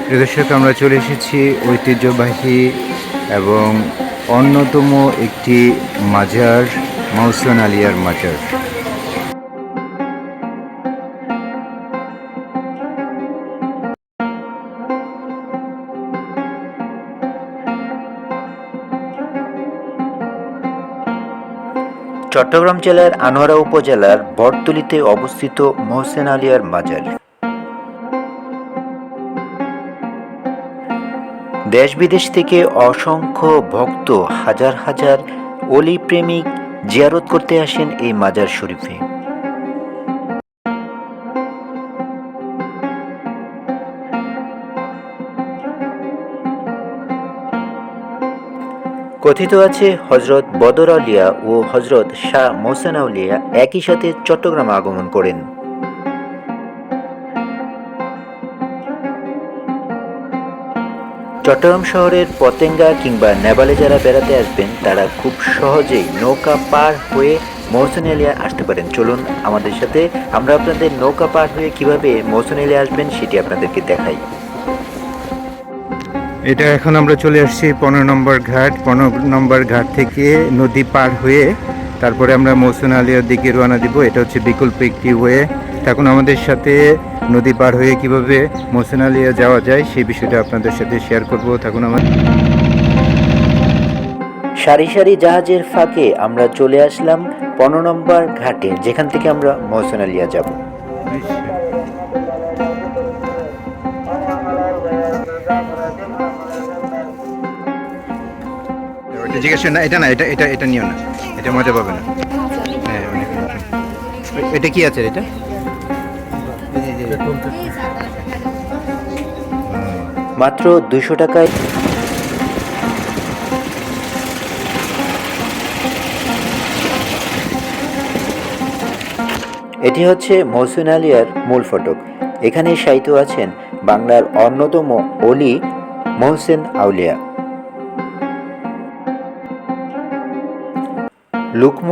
প্রিয় দর্শক, আমরা চলে এসেছি ঐতিহ্যবাহী এবং অন্যতম একটি মাজার, মহসিন আলিয়ার মাজার। চট্টগ্রাম জেলার আনোয়ারা উপজেলার বটতলীতে অবস্থিত মহসিন আলিয়ার মাজার। দেশ বিদেশ থেকে অসংখ্য ভক্ত, হাজার হাজার অলি প্রেমিক জিয়ারত করতে আসেন এই মাজার শরীফে। কথিত আছে হজরত বদর আউলিয়া ও হজরত শাহ মোহসেন আউলিয়া একই সাথে চট্টগ্রামে আগমন করেন। চট্টগ্রাম শহরের পতেঙ্গা কিংবা নেপালে যারা বেড়াতে আসবেন তারা খুব সহজেই নৌকা পার হয়ে মহসিন আলিয়া আসতে পারেন। চলুন আমাদের সাথে, আমরা আপনাদের নৌকা পার হয়ে কিভাবে মহসিন আলিয়া আসবেন সেটি আপনাদেরকে দেখাই। এটা এখন আমরা চলে আসছি 15 নম্বর ঘাট। 15 নম্বর ঘাট থেকে নদী পার হয়ে তারপরে আমরা মহসিন আলিয়ার দিকে রওনা দিব। এটা হচ্ছে বিকল্প একটি ওয়ে। এখন আমাদের সাথে নদী পার হয়ে কিভাবে মহসিন আলিয়া যাওয়া যায় সেই বিষয়টা আপনাদের সাথে শেয়ার করব। তখন আমার সারি সারি জাহাজের ফাঁকে আমরা চলে আসলাম 15 নম্বর ঘাটে, যেখান থেকে আমরা মহসিন আলিয়া যাব। জিজ্ঞাসা না, এটা না, এটা এটা এটা নিও না, এটা মজা পাবে না। হ্যাঁ, অনেক এটা কি আছে এটা? মাত্র 200 টাকায় এটি হচ্ছে মহসিন আলিয়ার মূল ফটক। এখানে শায়িত আছেন বাংলার অন্যতম অলি মহসিন আউলিয়া। লুকমুখ